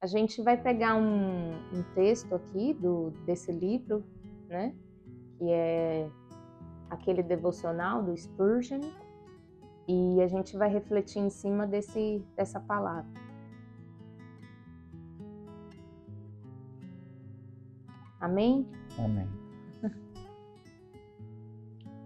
A gente vai pegar um texto aqui desse livro, né? Que é aquele devocional do Spurgeon, e a gente vai refletir em cima dessa palavra. Amém? Amém.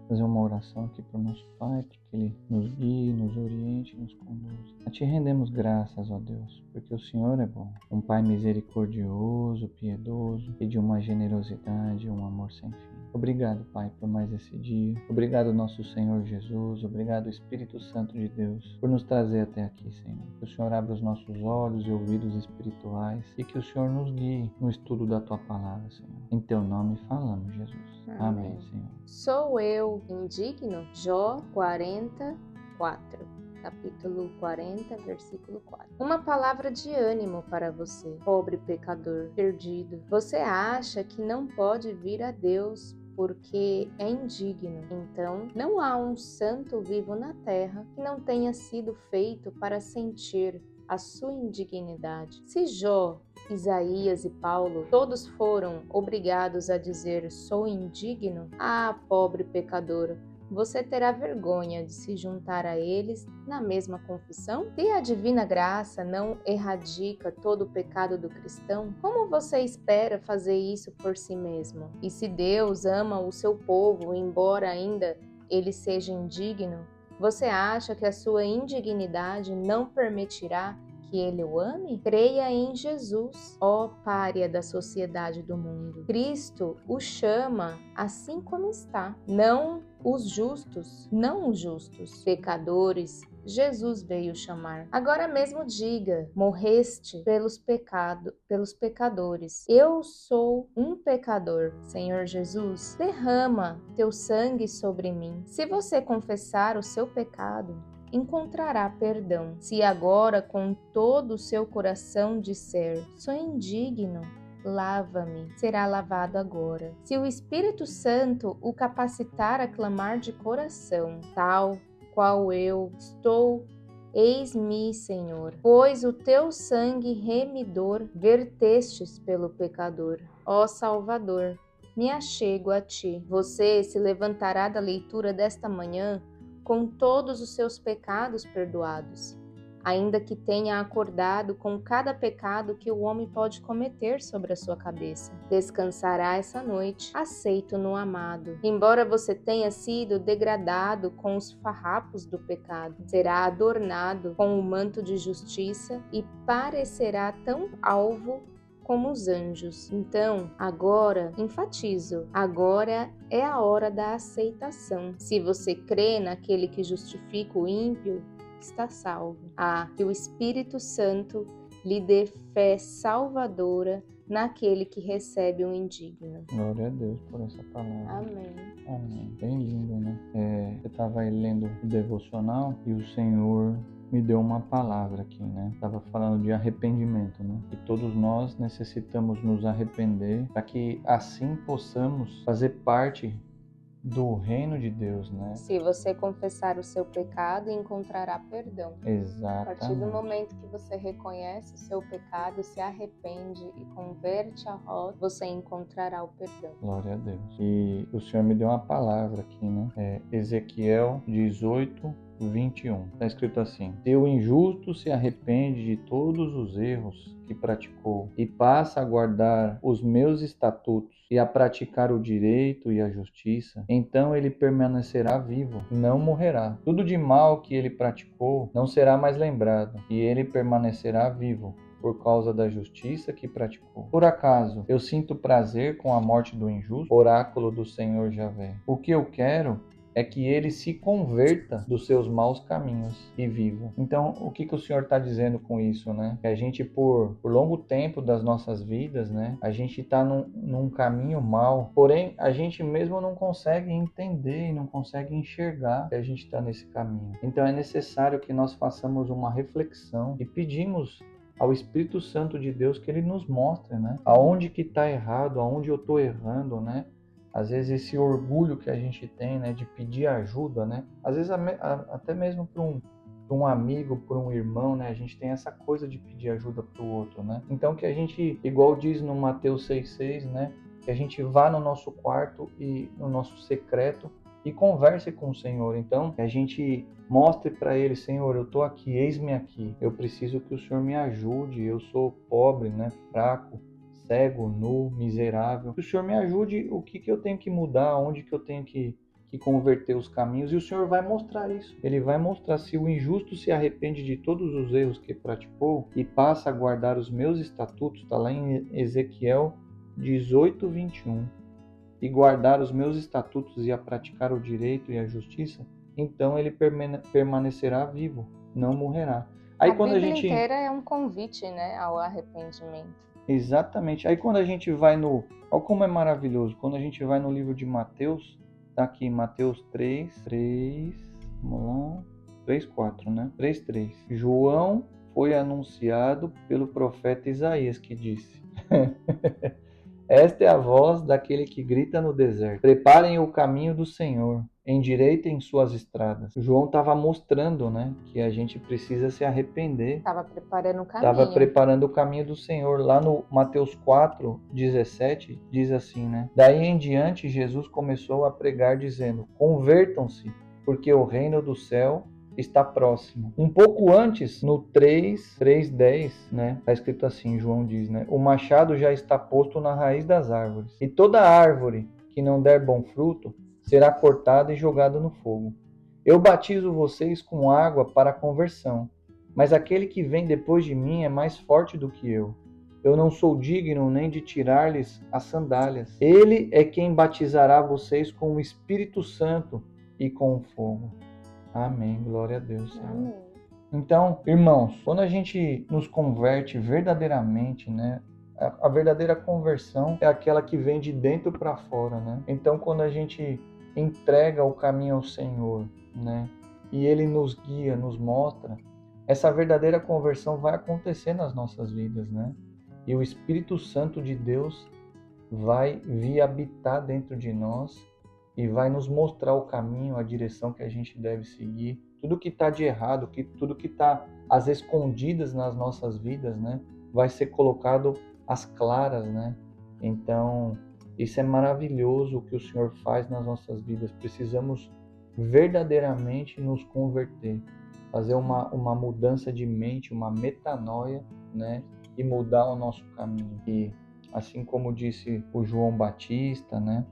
Fazer uma oração aqui para o nosso Pai, para que Ele nos guie, nos oriente, nos conduza. A Te rendemos graças, ó Deus, porque o Senhor é bom. Um Pai misericordioso, piedoso e de uma generosidade e um amor sem fim. Obrigado, Pai, por mais esse dia. Obrigado, nosso Senhor Jesus. Obrigado, Espírito Santo de Deus, por nos trazer até aqui, Senhor. Que o Senhor abra os nossos olhos e ouvidos espirituais e que o Senhor nos guie no estudo da Tua palavra, Senhor. Em Teu nome falamos, Jesus. Amém, Senhor. Sou eu indigno? Jó 44. Capítulo 40, versículo 4. Uma palavra de ânimo para você, pobre pecador perdido. Você acha que não pode vir a Deus porque é indigno. Então, não há um santo vivo na terra que não tenha sido feito para sentir a sua indignidade. Se Jó, Isaías e Paulo todos foram obrigados a dizer sou indigno, pobre pecador, você terá vergonha de se juntar a eles na mesma confissão? Se a divina graça não erradica todo o pecado do cristão, como você espera fazer isso por si mesmo? E se Deus ama o seu povo, embora ainda ele seja indigno, você acha que a sua indignidade não permitirá que ele o ame? Creia em Jesus, ó pária da sociedade do mundo. Cristo o chama assim como está. Não os justos, pecadores, Jesus veio chamar. Agora mesmo diga, morreste pelos pecadores. Eu sou um pecador. Senhor Jesus, derrama teu sangue sobre mim. Se você confessar o seu pecado, encontrará perdão. Se agora com todo o seu coração disser, sou indigno, lava-me, será lavado agora. Se o Espírito Santo o capacitar a clamar de coração, tal qual eu estou, eis-me, Senhor, pois o teu sangue remidor vertestes pelo pecador. Ó Salvador, me achego a ti. Você se levantará da leitura desta manhã com todos os seus pecados perdoados, ainda que tenha acordado com cada pecado que o homem pode cometer sobre a sua cabeça. Descansará essa noite, aceito no amado. Embora você tenha sido degradado com os farrapos do pecado, será adornado com o manto de justiça e parecerá tão alvo como os anjos. Então, agora, enfatizo, agora é a hora da aceitação. Se você crê naquele que justifica o ímpio, está salvo. Que o Espírito Santo lhe dê fé salvadora naquele que recebe o indigno. Glória a Deus por essa palavra. Amém. Amém. Bem lindo, né? Eu estava aí lendo o devocional e o Senhor me deu uma palavra aqui, né? Estava falando de arrependimento, né? E todos nós necessitamos nos arrepender para que assim possamos fazer parte do reino de Deus, né? Se você confessar o seu pecado, encontrará perdão. Exatamente. A partir do momento que você reconhece o seu pecado, se arrepende e converte a rota, você encontrará o perdão. Glória a Deus. E o Senhor me deu uma palavra aqui, né? Ezequiel 18, 21. Está escrito assim: se o injusto se arrepende de todos os erros que praticou e passa a guardar os meus estatutos e a praticar o direito e a justiça, então ele permanecerá vivo, não morrerá. Tudo de mal que ele praticou não será mais lembrado, e ele permanecerá vivo por causa da justiça que praticou. Por acaso eu sinto prazer com a morte do injusto? Oráculo do Senhor Javé. O que eu quero é que ele se converta dos seus maus caminhos e viva. Então, o que o Senhor está dizendo com isso, né? Que a gente, por longo tempo das nossas vidas, né? A gente está num caminho mau, porém, a gente mesmo não consegue entender e não consegue enxergar que a gente está nesse caminho. Então, é necessário que nós façamos uma reflexão e pedimos ao Espírito Santo de Deus que Ele nos mostre, né? Aonde que está errado, aonde eu estou errando, né? Às vezes esse orgulho que a gente tem, né, de pedir ajuda, né? Às vezes até mesmo para um amigo, por um irmão, né? A gente tem essa coisa de pedir ajuda para o outro, né? Então que a gente, igual diz no Mateus 6,6, né? Que a gente vá no nosso quarto e no nosso secreto e converse com o Senhor. Então, que a gente mostre para Ele, Senhor, eu estou aqui, eis-me aqui. Eu preciso que o Senhor me ajude. Eu sou pobre, né? Fraco, cego, nu, miserável. Que o Senhor me ajude, o que eu tenho que mudar, onde que eu tenho que converter os caminhos, e o Senhor vai mostrar isso. Ele vai mostrar. Se o injusto se arrepende de todos os erros que praticou e passa a guardar os meus estatutos, está lá em Ezequiel 18:21, e guardar os meus estatutos e a praticar o direito e a justiça, então ele permanecerá vivo, não morrerá. Aí A quando Bíblia inteira é um convite, né, ao arrependimento. Exatamente. Aí quando a gente vai no... Olha como é maravilhoso. Quando a gente vai no livro de Mateus, tá aqui Mateus 3, vamos lá, 3:4, né? 3:3. João foi anunciado pelo profeta Isaías, que disse: Esta é a voz daquele que grita no deserto: preparem o caminho do Senhor, endireitem suas estradas. João estava mostrando, né, que a gente precisa se arrepender. Estava preparando o Estava caminho. preparando o caminho do Senhor. Lá no Mateus 4:17 diz assim, né? Daí em diante Jesus começou a pregar dizendo: convertam-se, porque o reino do céu está próximo. Um pouco antes, no 3:10, né? Está escrito assim, João diz, né? O machado já está posto na raiz das árvores, e toda árvore que não der bom fruto será cortada e jogada no fogo. Eu batizo vocês com água para a conversão, mas aquele que vem depois de mim é mais forte do que eu. Eu não sou digno nem de tirar-lhes as sandálias. Ele é quem batizará vocês com o Espírito Santo e com o fogo. Amém. Glória a Deus, Senhor. Amém. Então, irmãos, quando a gente nos converte verdadeiramente, né? A verdadeira conversão é aquela que vem de dentro para fora, né? Então, quando a gente entrega o caminho ao Senhor, né? E Ele nos guia, nos mostra, essa verdadeira conversão vai acontecer nas nossas vidas, né? E o Espírito Santo de Deus vai vir habitar dentro de nós e vai nos mostrar o caminho, a direção que a gente deve seguir. Tudo que está de errado, tudo que está às escondidas nas nossas vidas, né? Vai ser colocado às claras, né? Então, isso é maravilhoso o que o Senhor faz nas nossas vidas. Precisamos verdadeiramente nos converter, fazer uma mudança de mente, uma metanoia, né? E mudar o nosso caminho. E assim como disse o João Batista, né?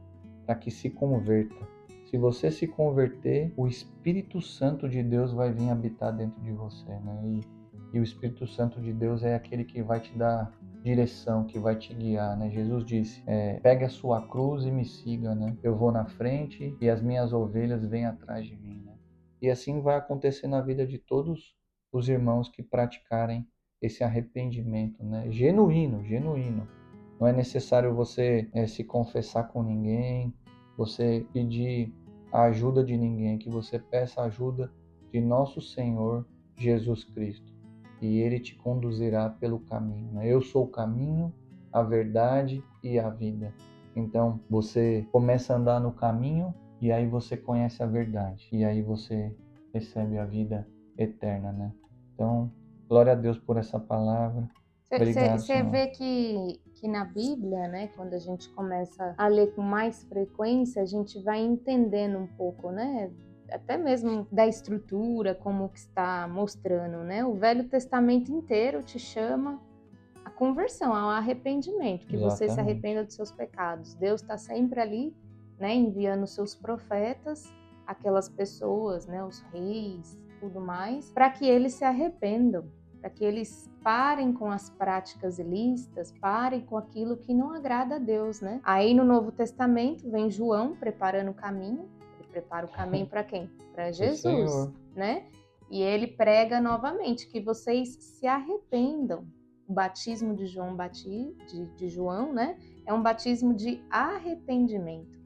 Para que se converta. Se você se converter, o Espírito Santo de Deus vai vir habitar dentro de você, né? E o Espírito Santo de Deus é aquele que vai te dar direção, que vai te guiar, né? Jesus disse: pegue a sua cruz e me siga, né? Eu vou na frente e as minhas ovelhas vêm atrás de mim, né? E assim vai acontecer na vida de todos os irmãos que praticarem esse arrependimento, né? Genuíno. Não é necessário você se confessar com ninguém, você pedir a ajuda de ninguém, que você peça a ajuda de nosso Senhor Jesus Cristo. E Ele te conduzirá pelo caminho, né? Eu sou o caminho, a verdade e a vida. Então, você começa a andar no caminho e aí você conhece a verdade. E aí você recebe a vida eterna, né? Então, glória a Deus por essa palavra. Obrigado, Você Senhor. vê que na Bíblia, né, quando a gente começa a ler com mais frequência, a gente vai entendendo um pouco, né, até mesmo da estrutura, como que está mostrando, né? O Velho Testamento inteiro te chama à conversão, ao arrependimento, que você se Exatamente. arrependa dos seus pecados. Deus está sempre ali, né, enviando seus profetas, aquelas pessoas, né, os reis, tudo mais, para que eles se arrependam, para que eles parem com as práticas ilícitas, parem com aquilo que não agrada a Deus, né? Aí no Novo Testamento vem João preparando o caminho. Ele prepara o caminho para quem? Para Jesus, né? E ele prega novamente que vocês se arrependam. O batismo de João, né? É um batismo de arrependimento,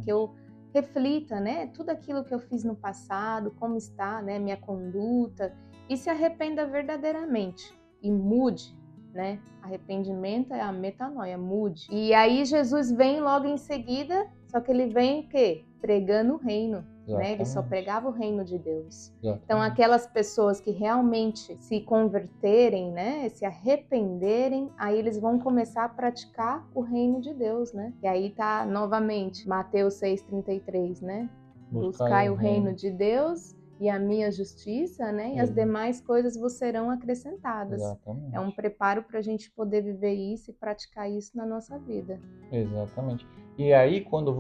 que eu reflita, né? Tudo aquilo que eu fiz no passado, como está, né? Minha conduta, e se arrependa verdadeiramente e mude, né? Arrependimento é a metanoia, mude. E aí Jesus vem logo em seguida, Só que ele vem o quê? Pregando o reino, né? Ele só Exatamente. pregava o reino de Deus. Exatamente. Então, aquelas pessoas que realmente se converterem, né? Se arrependerem, aí eles vão começar a praticar o reino de Deus, né? E aí tá novamente Mateus 6,33, né? Buscai o reino de Deus e a minha justiça, né? E as demais coisas vos serão acrescentadas. Exatamente. É um preparo para a gente poder viver isso e praticar isso na nossa vida. Exatamente. E aí, quando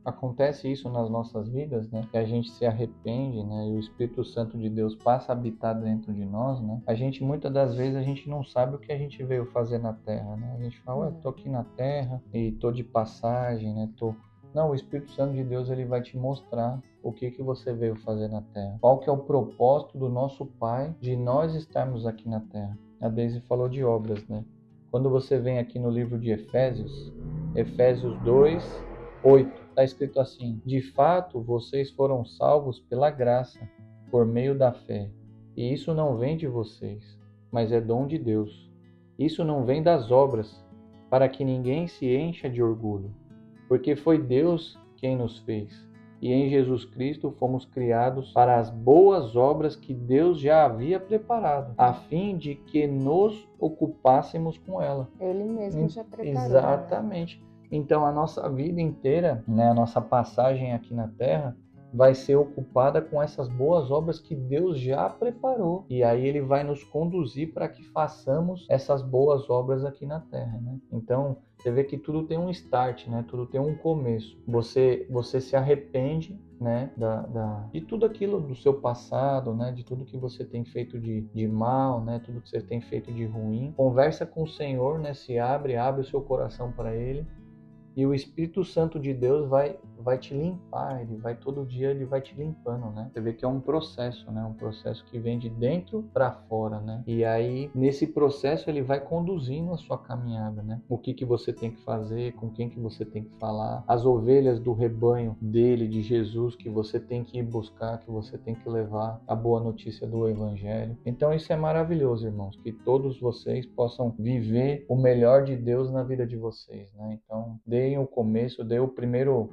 acontece isso nas nossas vidas, né, que a gente se arrepende, né, e o Espírito Santo de Deus passa a habitar dentro de nós, né, muitas das vezes a gente não sabe o que a gente veio fazer na Terra, né? A gente fala, ué, tô aqui na Terra e tô de passagem, né? Não, o Espírito Santo de Deus, ele vai te mostrar o que você veio fazer na Terra. Qual que é o propósito do nosso Pai de nós estarmos aqui na Terra. A Daisy falou de obras, né? Quando você vem aqui no livro de Efésios 2, 8, está escrito assim: de fato, vocês foram salvos pela graça, por meio da fé. E isso não vem de vocês, mas é dom de Deus. Isso não vem das obras, para que ninguém se encha de orgulho. Porque foi Deus quem nos fez. E em Jesus Cristo fomos criados para as boas obras que Deus já havia preparado, a fim de que nos ocupássemos com ela. Ele mesmo já preparou. Exatamente. Então a nossa vida inteira, né, a nossa passagem aqui na Terra, vai ser ocupada com essas boas obras que Deus já preparou. E aí ele vai nos conduzir para que façamos essas boas obras aqui na Terra, né? Então, você vê que tudo tem um start, né? Tudo tem um começo. Você se arrepende, né? De tudo aquilo do seu passado, né? De tudo que você tem feito de mal, né? Tudo que você tem feito de ruim. Conversa com o Senhor, né? Se abre o seu coração para Ele. E o Espírito Santo de Deus vai te limpar, todo dia ele vai te limpando, né? Você vê que é um processo, né? Um processo que vem de dentro para fora, né? E aí, nesse processo, ele vai conduzindo a sua caminhada, né? O que você tem que fazer, com quem que você tem que falar, as ovelhas do rebanho dele, de Jesus, que você tem que ir buscar, que você tem que levar a boa notícia do Evangelho. Então, isso é maravilhoso, irmãos, que todos vocês possam viver o melhor de Deus na vida de vocês, né? Então, deem o começo, dê o primeiro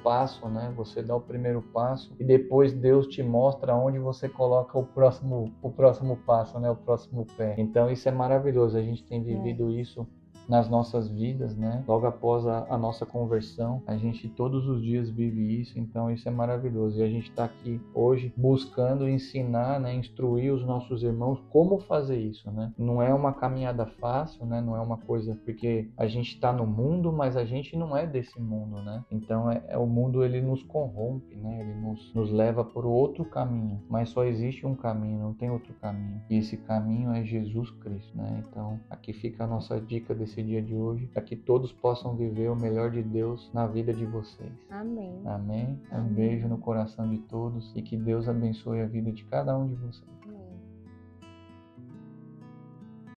passo, né? Você dá o primeiro passo e depois Deus te mostra onde você coloca o próximo passo, né? O próximo pé. Então isso é maravilhoso. A gente tem vivido isso nas nossas vidas, né? Logo após a nossa conversão, a gente todos os dias vive isso, então isso é maravilhoso. E a gente está aqui hoje buscando ensinar, né? Instruir os nossos irmãos como fazer isso, né? Não é uma caminhada fácil, né? Não é uma coisa, porque a gente está no mundo, mas a gente não é desse mundo, né? Então o mundo, ele nos corrompe, né? Ele nos leva por outro caminho, mas só existe um caminho, não tem outro caminho. E esse caminho é Jesus Cristo, né? Então aqui fica a nossa dica desse dia de hoje, para que todos possam viver o melhor de Deus na vida de vocês. Amém. Amém. Um beijo no coração de todos e que Deus abençoe a vida de cada um de vocês. Amém.